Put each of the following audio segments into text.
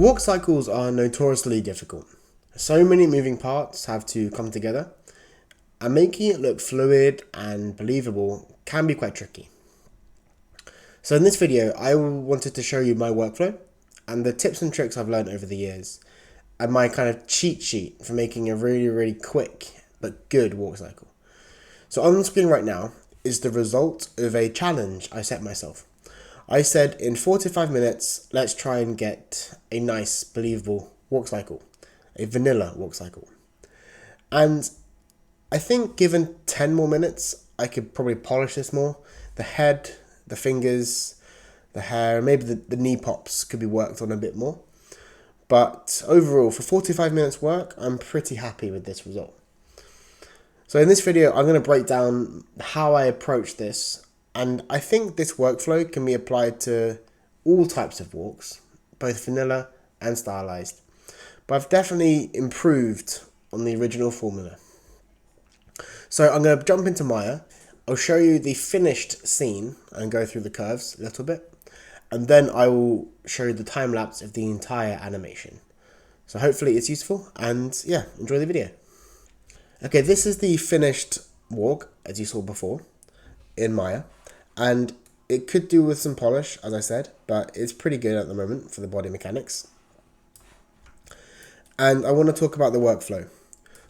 walk cycles are notoriously difficult. So many moving parts have to come together, and making it look fluid and believable can be quite tricky. So in this video, I wanted to show you my workflow and the tips and tricks I've learned over the years, and my kind of cheat sheet for making a really quick but good walk cycle. So on the screen right now is the result of a challenge I set myself. I said in 45 minutes, let's try and get a nice, believable walk cycle, a vanilla walk cycle. And I think given 10 more minutes, I could probably polish this more. The head, the fingers, the hair, maybe the knee pops could be worked on a bit more. But overall, for 45 minutes work, I'm pretty happy with this result. So in this video, I'm going to break down how I approach this. And I think this workflow can be applied to all types of walks, both vanilla and stylized. But I've definitely improved on the original formula. So I'm going to jump into Maya. I'll show you the finished scene and go through the curves a little bit. And then I will show you the time lapse of the entire animation. So hopefully it's useful, and yeah, enjoy the video. Okay, this is the finished walk, as you saw before, in Maya. And it could do with some polish, as I said, but it's pretty good at the moment for the body mechanics. And I want to talk about the workflow.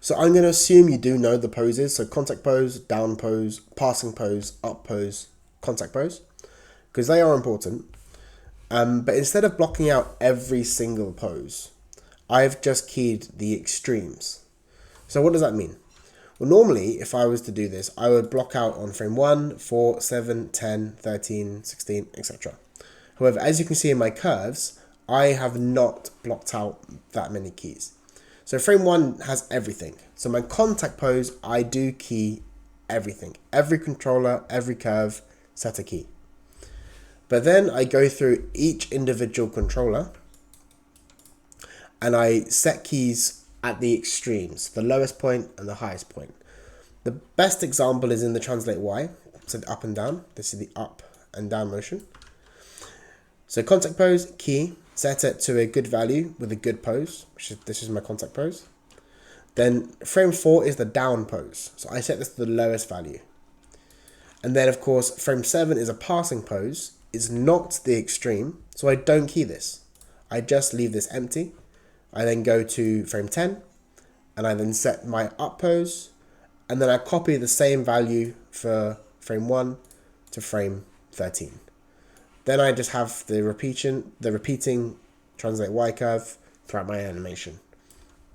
So I'm going to assume you do know the poses. So contact pose, down pose, passing pose, up pose, contact pose, because they are important. But instead of blocking out every single pose, I've just keyed the extremes. So what does that mean? Well, normally, if I was to do this, I would block out on frame 1, 4, 7, 10, 13, 16, etc. However, as you can see in my curves, I have not blocked out that many keys. So frame 1 has everything. So my contact pose, I do key everything. Every controller, every curve, set a key. But then I go through each individual controller and I set keys at the extremes, the lowest point and the highest point. The best example is in the translate Y, so up and down. This is the up and down motion. So contact pose, key, set it to a good value with a good pose, this is my contact pose. Then frame 4 is the down pose, so I set this to the lowest value. And then of course frame 7 is a passing pose, it's not the extreme, so I don't key this. I just leave this empty. I then go to frame 10, and I then set my up pose, and then I copy the same value for frame 1 to frame 13. Then I just have the repeating translate Y curve throughout my animation.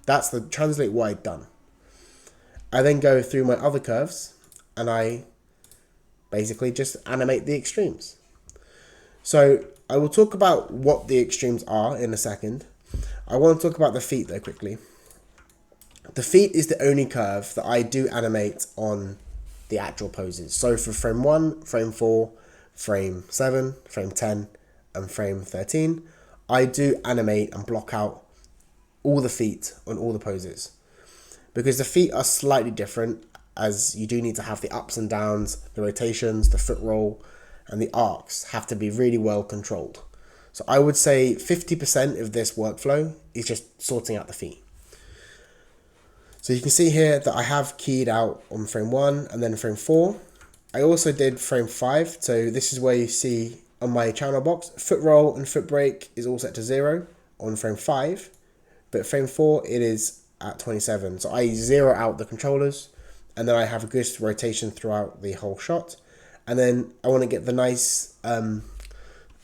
That's the translate Y done. I then go through my other curves, and I basically just animate the extremes. So I will talk about what the extremes are in a second. I want to talk about the feet though quickly. The feet is the only curve that I do animate on the actual poses. So for frame 1, frame 4, frame 7, frame 10, and frame 13, I do animate and block out all the feet on all the poses. Because the feet are slightly different, as you do need to have the ups and downs, the rotations, the foot roll, and the arcs have to be really well controlled. So I would say 50% of this workflow is just sorting out the feet. So you can see here that I have keyed out on frame 1 and then frame 4. I also did frame 5. So this is where you see on my channel box, foot roll and foot brake is all set to 0 on frame 5. But frame 4, it is at 27. So I zero out the controllers, and then I have a good rotation throughout the whole shot. And then I want to get the nice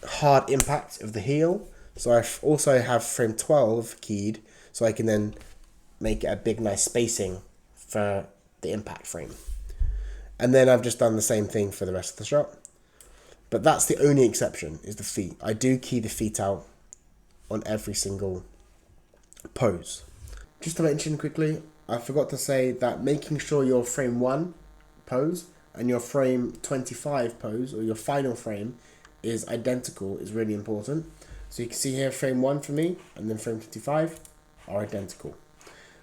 hard impact of the heel, so I also have frame 12 keyed, so I can then make it a big nice spacing for the impact frame. And then I've just done the same thing for the rest of the shot, but that's the only exception, is the feet. I do key the feet out on every single pose. Just to mention quickly, I forgot to say that making sure your frame 1 pose and your frame 25 pose, or your final frame, is identical is really important. So you can see here frame 1 for me and then frame 25 are identical.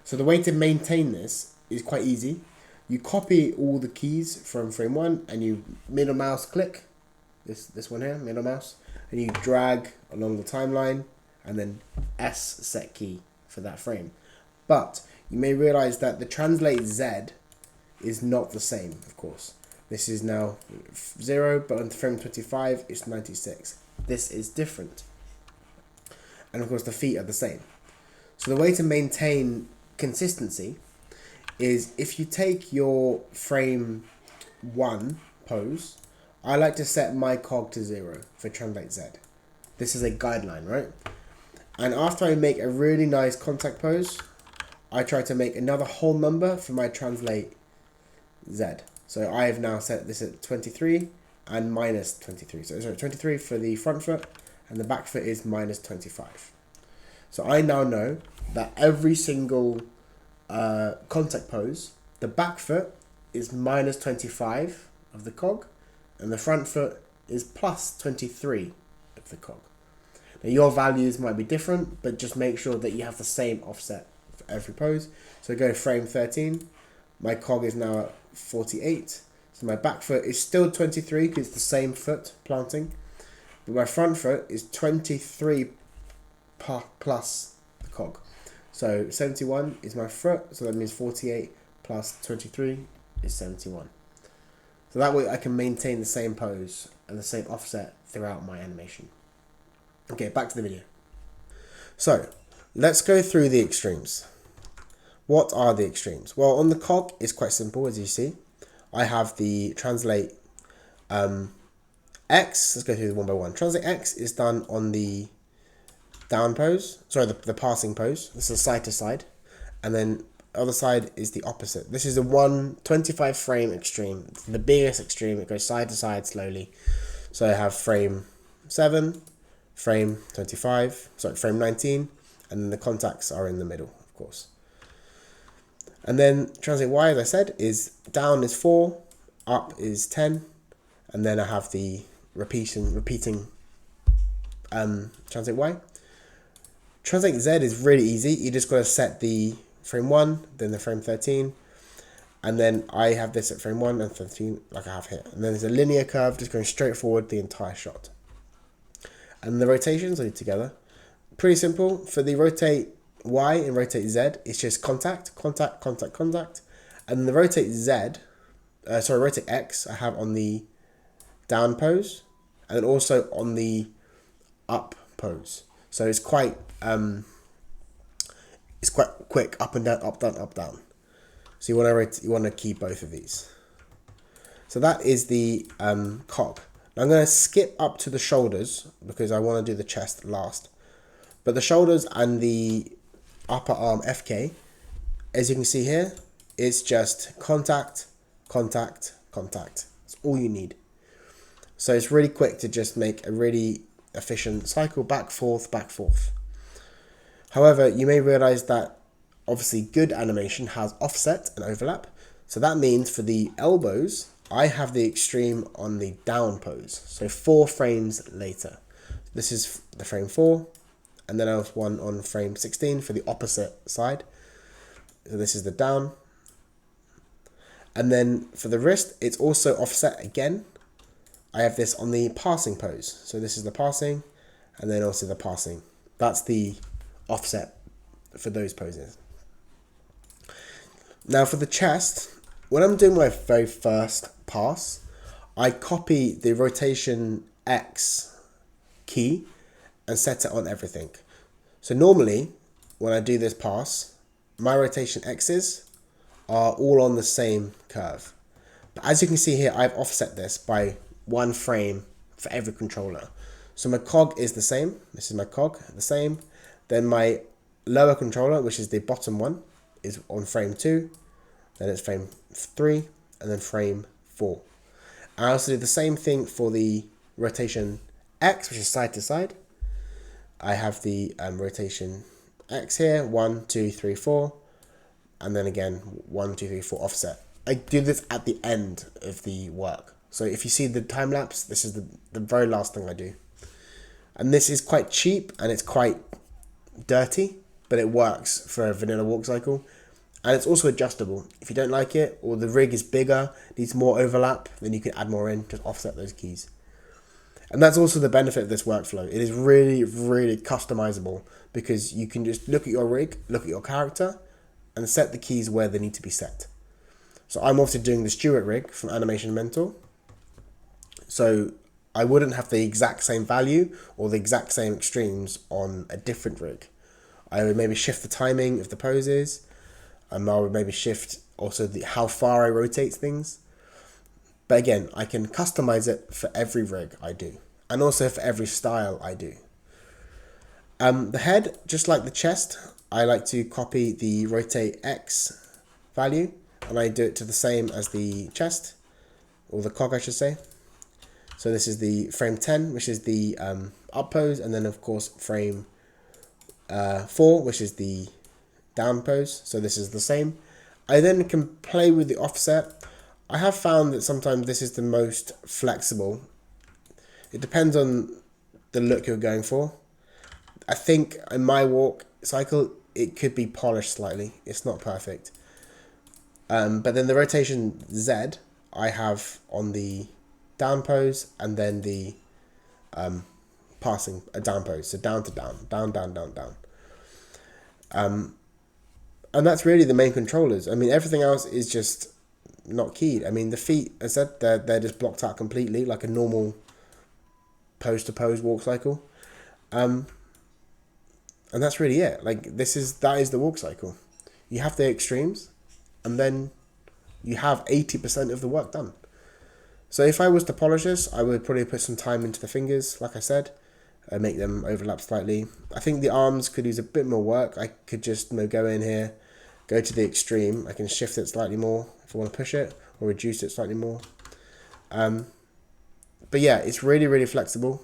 So the way to maintain this is quite easy. You copy all the keys from frame 1 and you middle mouse click, this one here, middle mouse, and you drag along the timeline and then S set key for that frame. But you may realize that the translate Z is not the same, of course. This is now 0, but on frame 25, it's 96. This is different. And of course, the feet are the same. So the way to maintain consistency is if you take your frame 1 pose, I like to set my COG to 0 for translate Z. This is a guideline, right? And after I make a really nice contact pose, I try to make another whole number for my translate Z. So I have now set this at 23 and minus 23. So sorry, 23 for the front foot, and the back foot is minus 25. So I now know that every single contact pose, the back foot is minus 25 of the COG, and the front foot is plus 23 of the COG. Now your values might be different, but just make sure that you have the same offset for every pose. So go to frame 13, my COG is now at 48, so my back foot is still 23 because it's the same foot planting, but my front foot is 23 plus the COG. So 71 is my foot, so that means 48 plus 23 is 71. So that way I can maintain the same pose and the same offset throughout my animation. Okay, back to the video. So let's go through the extremes. What are the extremes? Well, on the COG, it's quite simple, as you see. I have the translate X. Let's go through the one by one. Translate X is done on the down pose. Sorry, the passing pose. This is side to side. And then other side is the opposite. This is a 125 frame extreme. It's the biggest extreme. It goes side to side slowly. So I have frame 7, frame 25, sorry, frame 19, and then the contacts are in the middle, of course. And then translate Y, as I said, is down is 4, up is 10, and then I have the repeating translate Y. Translate Z is really easy. You just got to set the frame 1, then the frame 13, and then I have this at frame 1 and 13 like I have here. And then there's a linear curve just going straight forward the entire shot. And the rotations are together. Pretty simple. For the rotate Y and rotate Z, it's just contact, contact, contact, contact. And the rotate rotate X I have on the down pose and also on the up pose. So it's quite quick, up and down, up, down, up, down. So you want to keep both of these. So that is the COG. Now I'm going to skip up to the shoulders because I want to do the chest last. But the shoulders and the upper arm FK, as you can see here, it's just contact, contact, contact. That's all you need. So it's really quick to just make a really efficient cycle, back, forth, back, forth. However, you may realize that obviously good animation has offset and overlap. So that means for the elbows, I have the extreme on the down pose. So 4 frames later. This is the frame 4. And then I have one on frame 16 for the opposite side. So this is the down. And then for the wrist, it's also offset again. I have this on the passing pose. So this is the passing and then also the passing. That's the offset for those poses. Now for the chest, when I'm doing my very first pass, I copy the rotation X key and set it on everything. So normally when I do this pass, my rotation X's are all on the same curve. But as you can see here, I've offset this by 1 frame for every controller. So my COG is the same. This is my COG, the same. Then my lower controller, which is the bottom one, is on frame 2. Then it's frame 3, and then frame 4. I also do the same thing for the rotation X, which is side to side. I have the rotation X here, 1, 2, 3, 4, and then again 1, 2, 3, 4 offset. I do this at the end of the work. So if you see the time lapse, this is the very last thing I do. And this is quite cheap and it's quite dirty, but it works for a vanilla walk cycle. And it's also adjustable. If you don't like it, or the rig is bigger, needs more overlap, then you can add more in, just offset those keys. And that's also the benefit of this workflow. It is really, really customizable because you can just look at your rig, look at your character, and set the keys where they need to be set. So I'm also doing the Stewart rig from Animation Mentor. So I wouldn't have the exact same value or the exact same extremes on a different rig. I would maybe shift the timing of the poses. I would maybe shift also how far I rotate things. But again, I can customize it for every rig I do, and also for every style I do. The head, just like the chest, I like to copy the rotate X value, and I do it to the same as the chest, or the COG I should say. So this is the frame 10, which is the up pose, and then of course frame 4, which is the down pose. So this is the same. I then can play with the offset. I have found that sometimes this is the most flexible. It depends on the look you're going for. I think in my walk cycle, it could be polished slightly. It's not perfect. But then the rotation Z, I have on the down pose, and then the passing a down pose. So down to down, down, down, down, down. And that's really the main controllers. I mean, everything else is just not keyed. I mean, the feet, as I said, they're just blocked out completely, like a normal pose to pose walk cycle. And that's really it. Like that is the walk cycle. You have the extremes, and then you have 80% of the work done. So if I was to polish this, I would probably put some time into the fingers, like I said, make them overlap slightly. I think the arms could use a bit more work. I could just go in here, go to the extreme. I can shift it slightly more if I want to push it, or reduce it slightly more. But yeah, it's really, really flexible.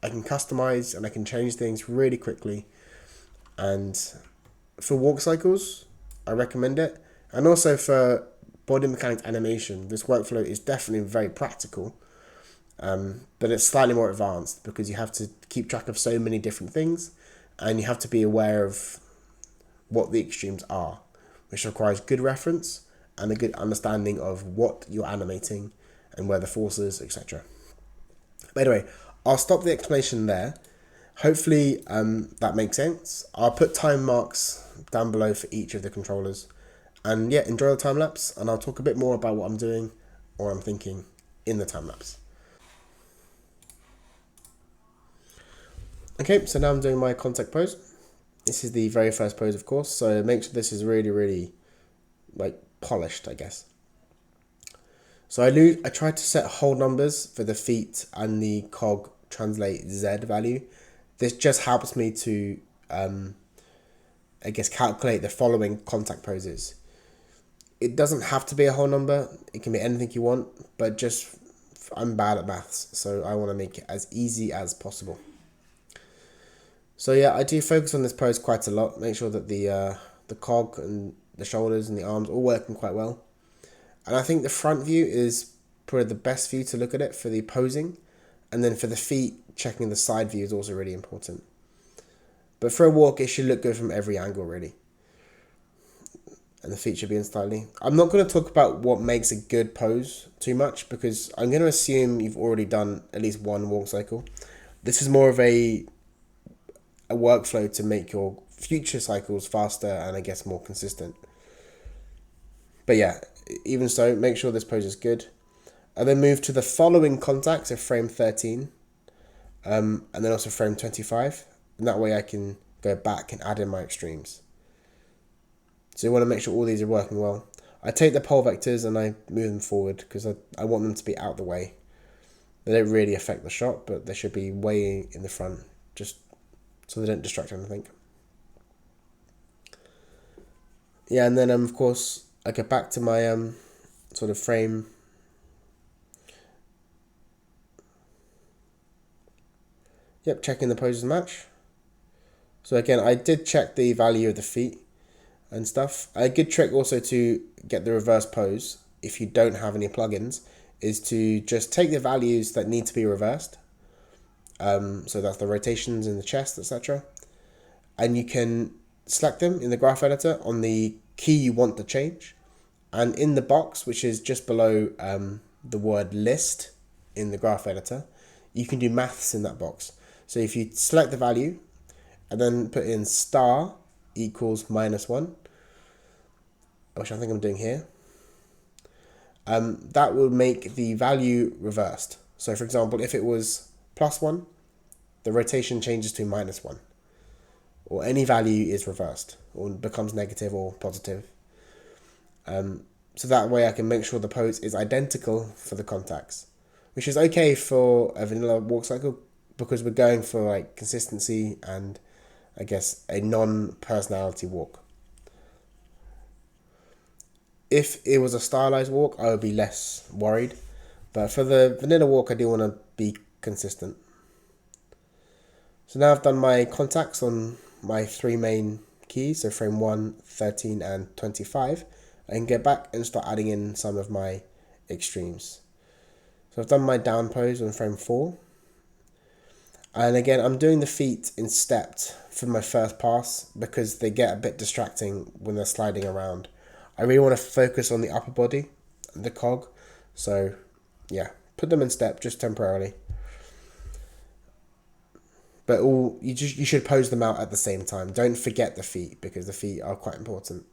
I can customize and I can change things really quickly. And for walk cycles, I recommend it. And also for body mechanics animation, this workflow is definitely very practical. But it's slightly more advanced because you have to keep track of so many different things, and you have to be aware of what the extremes are, which requires good reference and a good understanding of what you're animating and where the force is, etc. But anyway, I'll stop the explanation there. Hopefully that makes sense. I'll put time marks down below for each of the controllers. And yeah, enjoy the time lapse, and I'll talk a bit more about what I'm doing or I'm thinking in the time lapse. Okay, so now I'm doing my contact pose. This is the very first pose, of course, so make sure this is really, really like polished, I guess. So I tried to set whole numbers for the feet and the COG translate Z value. This just helps me to, I guess, calculate the following contact poses. It doesn't have to be a whole number. It can be anything you want, but just I'm bad at maths, so I want to make it as easy as possible. So yeah, I do focus on this pose quite a lot. Make sure that the COG and the shoulders and the arms all working quite well. And I think the front view is probably the best view to look at it for the posing. And then for the feet, checking the side view is also really important. But for a walk, it should look good from every angle, really. And the feet should be in slightly. I'm not going to talk about what makes a good pose too much, because I'm going to assume you've already done at least one walk cycle. This is more of a workflow to make your future cycles faster and I guess more consistent. But yeah, even so, make sure this pose is good. And then move to the following contacts of frame 13 and then also frame 25. And that way I can go back and add in my extremes. So you want to make sure all these are working well. I take the pole vectors and I move them forward because I want them to be out the way. They don't really affect the shot, but they should be way in the front, just so they don't distract anything. Yeah, and then of course I get back to my sort of frame. Yep, checking the poses match. So again, I did check the value of the feet and stuff. A good trick also to get the reverse pose, if you don't have any plugins, is to just take the values that need to be reversed. So that's the rotations in the chest, etc. And you can select them in the graph editor on the key you want to change. And in the box, which is just below the word list in the graph editor, you can do maths in that box. So if you select the value and then put in star equals -1, which I think I'm doing here, that will make the value reversed. So for example, if it was +1, the rotation changes to -1, or any value is reversed or becomes negative or positive. So that way I can make sure the pose is identical for the contacts, which is okay for a vanilla walk cycle because we're going for like consistency and I guess a non-personality walk. If it was a stylized walk, I would be less worried. But for the vanilla walk, I do want to be consistent. So now I've done my contacts on my 3 main keys, so frame 1, 13 and 25. I can get back and start adding in some of my extremes. So I've done my down pose on frame 4. And again, I'm doing the feet in stepped for my first pass because they get a bit distracting when they're sliding around. I really want to focus on the upper body, the COG. So yeah, put them in step just temporarily. But you should pose them out at the same time. Don't forget the feet because the feet are quite important.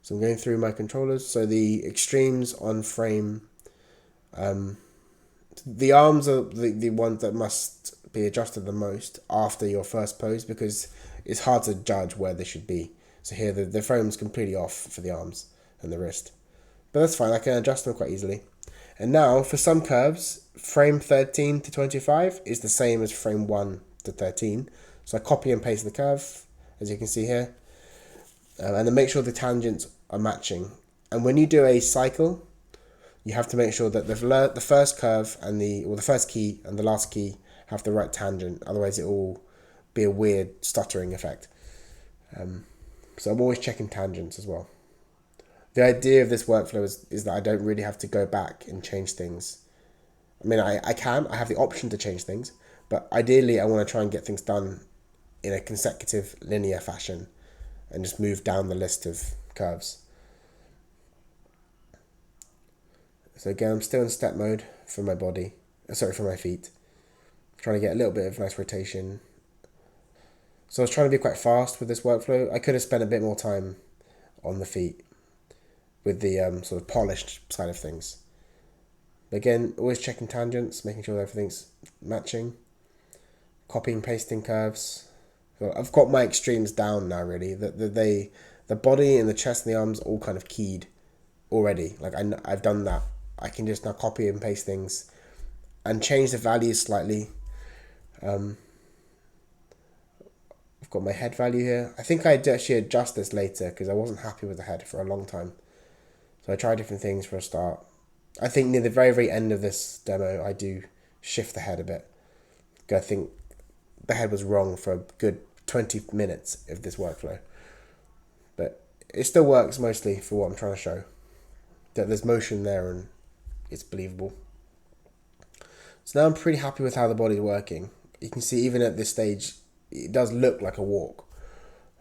So I'm going through my controllers. So the extremes on frame, the arms are the ones that must be adjusted the most after your first pose because it's hard to judge where they should be. So here the frame's completely off for the arms and the wrist. But that's fine, I can adjust them quite easily. And now for some curves, frame 13 to 25 is the same as frame 1 to 13. So I copy and paste the curve, as you can see here. And then make sure the tangents are matching. And when you do a cycle, you have to make sure that the first curve and the first key and the last key have the right tangent. Otherwise, it will be a weird stuttering effect. So I'm always checking tangents as well. The idea of this workflow is that I don't really have to go back and change things. I mean, I have the option to change things, but ideally I want to try and get things done in a consecutive linear fashion and just move down the list of curves. So again, I'm still in step mode for my body, for my feet. Trying to get a little bit of nice rotation. So I was trying to be quite fast with this workflow. I could have spent a bit more time on the feet with the sort of polished side of things. But again, always checking tangents, making sure that everything's matching. Copying, pasting curves. So I've got my extremes down now really. The body and the chest and the arms all kind of keyed already. Like I've done that. I can just now copy and paste things and change the values slightly. I've got my head value here. I think I'd actually adjust this later because I wasn't happy with the head for a long time. So I tried different things for a start. I think near the very, very end of this demo, I do shift the head a bit. I think the head was wrong for a good 20 minutes of this workflow. But it still works mostly for what I'm trying to show. That there's motion there and it's believable. So now I'm pretty happy with how the body's working. You can see even at this stage, it does look like a walk.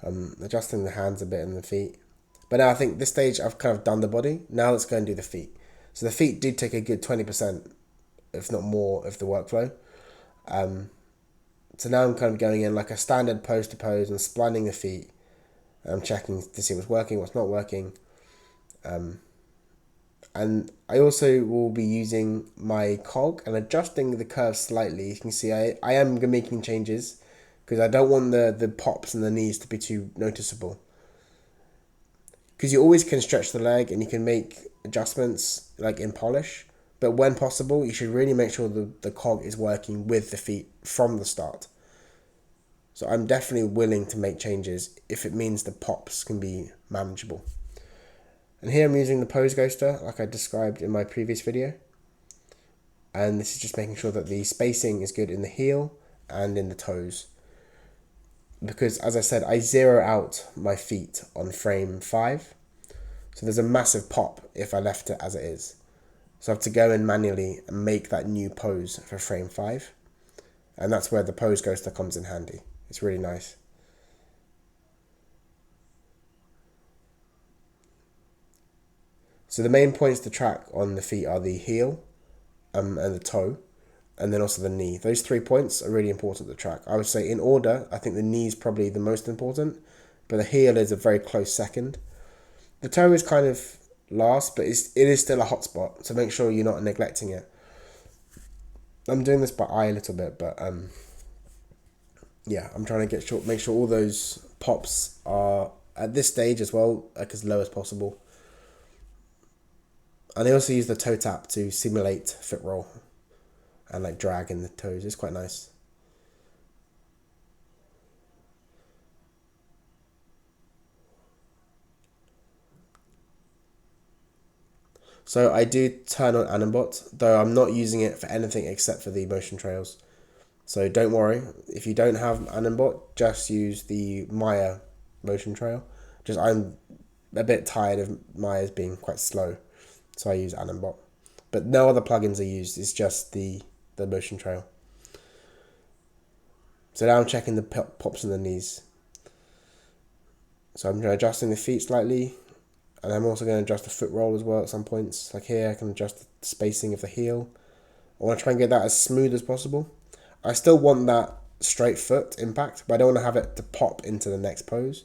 Adjusting the hands a bit and the feet. But now I think this stage I've kind of done the body. Now let's go and do the feet. So the feet did take a good 20%, if not more, of the workflow. So now I'm kind of going in like a standard pose to pose and splining the feet. I'm checking to see what's working, what's not working. And I also will be using my COG and adjusting the curve slightly. You can see I am making changes because I don't want the pops and the knees to be too noticeable. Because you always can stretch the leg and you can make adjustments like in polish. But when possible, you should really make sure the COG is working with the feet from the start. So I'm definitely willing to make changes if it means the pops can be manageable. And here I'm using the pose ghoster like I described in my previous video. And this is just making sure that the spacing is good in the heel and in the toes. Because as I said, I zero out my feet on frame 5. So there's a massive pop if I left it as it is. So I have to go in manually and make that new pose for frame 5. And that's where the pose ghoster comes in handy. It's really nice. So the main points to track on the feet are the heel and the toe, and then also the knee. Those 3 points are really important to track. I would say in order, I think the knee is probably the most important, but the heel is a very close second. The toe is kind of last, but it is still a hot spot, so make sure you're not neglecting it. I'm doing this by eye a little bit, but yeah, I'm trying to make sure all those pops are at this stage as well, like as low as possible. And I also use the toe tap to simulate foot roll and like drag in the toes. It's quite nice. So I do turn on Animbot, though I'm not using it for anything except for the motion trails. So don't worry, if you don't have Animbot, just use the Maya motion trail. I'm a bit tired of Maya's being quite slow, so I use Animbot. But no other plugins are used, it's just the motion trail. So now I'm checking the pops in the knees. So I'm adjusting the feet slightly, and I'm also going to adjust the foot roll as well at some points. Like here, I can adjust the spacing of the heel. I want to try and get that as smooth as possible. I still want that straight foot impact, but I don't want to have it to pop into the next pose.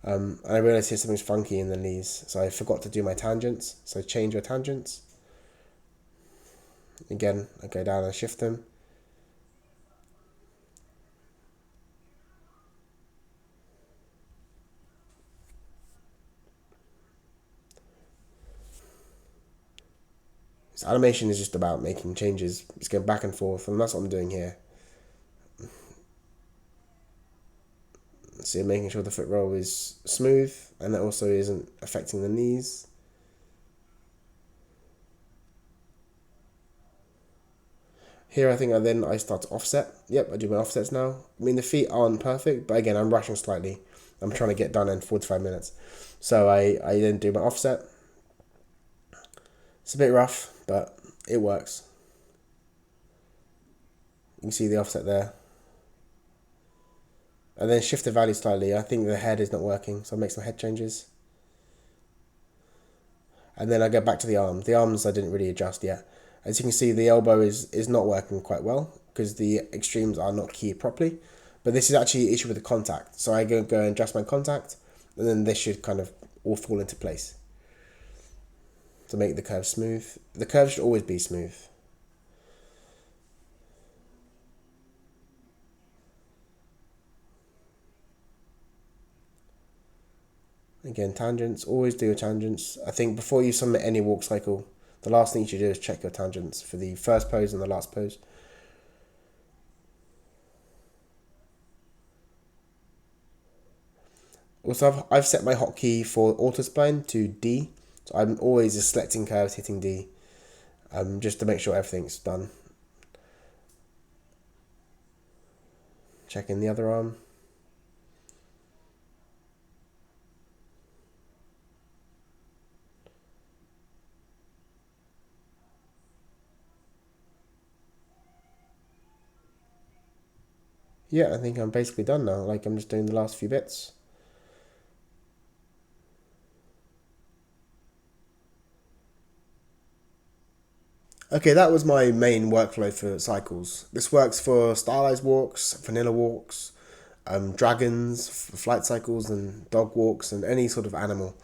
And I realized here something's funky in the knees, so I forgot to do my tangents. So change your tangents. Again, I go down and shift them. This animation is just about making changes. It's going back and forth, and that's what I'm doing here. So making sure the foot roll is smooth, and that also isn't affecting the knees. Here I think I start to offset. Yep, I do my offsets now. I mean, the feet aren't perfect, but again, I'm rushing slightly. I'm trying to get done in 45 minutes. So I then do my offset. It's a bit rough, but it works. You can see the offset there. And then shift the value slightly. I think the head is not working, so I'll make some head changes. And then I go back to the arm. The arms I didn't really adjust yet. As you can see, the elbow is not working quite well because the extremes are not keyed properly. But this is actually an issue with the contact. So I go and adjust my contact, and then this should kind of all fall into place to make the curve smooth. The curve should always be smooth. Again, tangents, always do your tangents. I think before you submit any walk cycle, the last thing you should do is check your tangents for the first pose and the last pose. Also, I've set my hotkey for auto spline to D. So I'm always just selecting curves, hitting D, just to make sure everything's done. Checking the other arm. Yeah, I think I'm basically done now. Like, I'm just doing the last few bits. Okay, that was my main workflow for cycles. This works for stylized walks, vanilla walks, dragons, for flight cycles, and dog walks, and any sort of animal.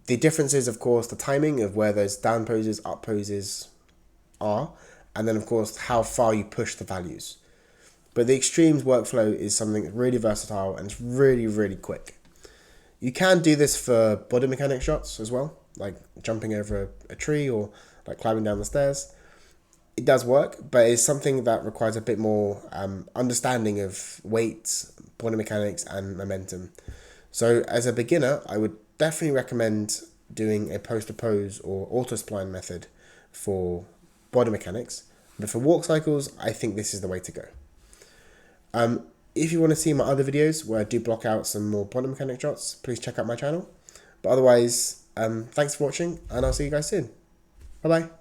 The difference is, of course, the timing of where those down poses, up poses are, and then, of course, how far you push the values. But the extremes workflow is something really versatile and it's really, really quick. You can do this for body mechanic shots as well, like jumping over a tree or like climbing down the stairs. It does work, but it's something that requires a bit more understanding of weight, body mechanics, and momentum. So as a beginner, I would definitely recommend doing a pose-to-pose or auto-spline method for body mechanics. But for walk cycles, I think this is the way to go. If you want to see my other videos where I do block out some more body mechanic shots, please check out my channel. But otherwise, thanks for watching, and I'll see you guys soon. Bye-bye.